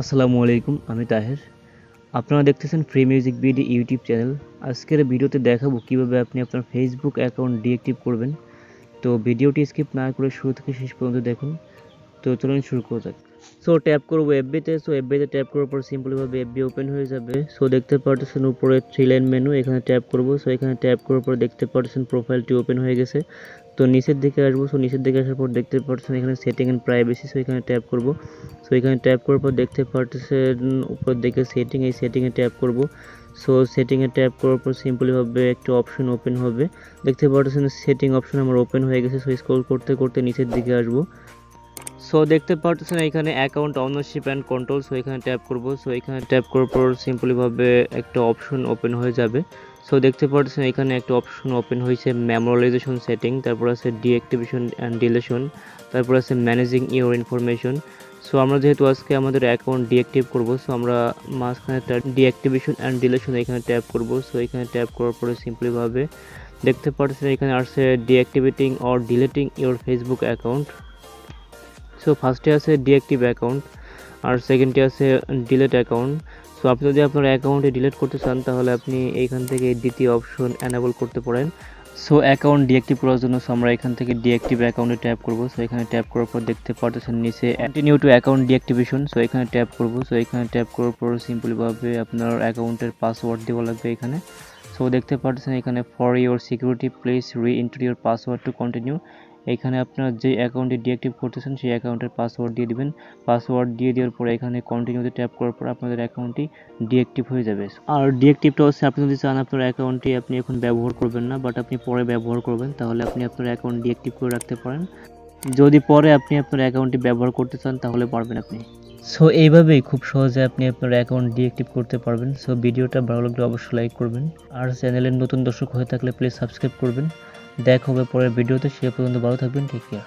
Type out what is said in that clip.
আসসালামু আলাইকুম, আমি তাহের। আপনারা দেখতেছেন free music BD YouTube channel. আজকের ভিডিওতে দেখাবো কিভাবে আপনি আপনার ফেসবুক অ্যাকাউন্ট ডিঅ্যাক্টিভ করবেন। তো ভিডিওটি স্কিপ না করে শুরু থেকে শেষ পর্যন্ত দেখুন। তো চলুন শুরু করা যাক। সো ট্যাপ করবো এফবিতে। সো এফবিতে ট্যাপ করার পর সিম্পলিভাবে এফবি ওপেন হয়ে যাবে। সো দেখতে পাচ্ছেন উপরে 3 লাইন মেনু, এখানে ট্যাপ করব। সো এখানে ট্যাপ করার পর দেখতে পাচ্ছেন প্রোফাইলটি ওপেন হয়ে গেছে। তো নিচের দিকে আসবো। সো নিচের দিকে আসার পর দেখতে পাচ্ছেন এখানে সেটিং এন্ড প্রাইভেসি। সো এখানে ট্যাপ করব। সো এখানে ট্যাপ করার পর দেখতে পাচ্ছেন উপর দিকে সেটিং, এই সেটিংয়ে ট্যাপ করব। সো সেটিংয়ে ট্যাপ করার পর সিম্পলিভাবে একটা অপশন ওপেন হবে। দেখতে পাচ্ছেন সেটিং অপশন আমার ওপেন হয়ে গেছে। সো স্ক্রল করতে করতে নিচের দিকে আসবো। সো দেখতে পাচ্ছেন এখানে account ownership and control. So এখানে ট্যাপ করব। সো এখানে ট্যাপ করার পর সিম্পলিভাবে একটা অপশন ওপেন হয়ে যাবে। সো দেখতে পাচ্ছেন এখানে একটা অপশন ওপেন হয়েছে মেমোরাইজেশন সেটিং, তারপর আছে ডিঅ্যাক্টিভেশন অ্যান্ড ডিলেশন, তারপর আছে ম্যানেজিং ইওর ইনফরমেশন। সো আমরা যেহেতু আজকে আমাদের অ্যাকাউন্ট ডিঅ্যাক্টিভ করব, সো আমরা মাঝখানে ডিঅ্যাক্টিভেশন অ্যান্ড ডিলেশন এখানে ট্যাপ করব। সো এখানে ট্যাপ করার পরে সিম্পলিভাবে দেখতে পাচ্ছেন এখানে আসছে deactivating or deleting your Facebook account. So ফার্স্টে আছে ডিঅ্যাক্টিভ অ্যাকাউন্ট আর সেকেন্ডে আছে ডিলেট অ্যাকাউন্ট। সো আপনি যদি আপনার অ্যাকাউন্টে ডিলিট করতে চান তাহলে আপনি এইখান থেকে দ্বিতীয় অপশন এনেবল করতে পারেন। সো অ্যাকাউন্ট ডিঅ্যাক্টিভ করার জন্য আমরা এখান থেকে ডিঅ্যাক্টিভ অ্যাকাউন্টে ট্যাপ করব। সো এখানে ট্যাপ করার পর দেখতে পাচ্ছেন নিচে continue to account deactivation. So এখানে ট্যাপ করব। সো এখানে ট্যাপ করার পর সিম্পলিভাবে আপনার অ্যাকাউন্টের পাসওয়ার্ড দেওয়া লাগবে এখানে। সো দেখতে পাচ্ছেন এখানে ফর ইওর সিকিউরিটি প্লিজ রি enter your password to continue. এখানে আপনার যে অ্যাকাউন্টে ডিঅ্যাক্টিভ করতেছেন সেই অ্যাকাউন্টের পাসওয়ার্ড দিয়ে দিবেন। পাসওয়ার্ড দিয়ে দেওয়ার পরে এখানে কন্টিনিউতে ট্যাপ করার পর আপনাদের অ্যাকাউন্টটি ডিঅ্যাক্টিভ হয়ে যাবে। আর ডিঅ্যাক্টিভটা হচ্ছে আপনি যদি চান আপনার অ্যাকাউন্টটি আপনি এখন ব্যবহার করবেন না, বাট আপনি পরে ব্যবহার করবেন, তাহলে আপনি আপনার অ্যাকাউন্ট ডিঅ্যাক্টিভ করে রাখতে পারেন। যদি পরে আপনি আপনার অ্যাকাউন্টটি ব্যবহার করতে চান তাহলে পারবেন আপনি। সো এইভাবেই খুব সহজে আপনি আপনার অ্যাকাউন্ট ডিঅ্যাক্টিভ করতে পারবেন। সো ভিডিওটা ভালো লাগলে অবশ্যই লাইক করবেন, আর চ্যানেলের নতুন দর্শক হয়ে থাকলে প্লিজ সাবস্ক্রাইব করবেন। দেখা হবে পরের ভিডিওতে, সে পর্যন্ত ভালো থাকবেন। Take care.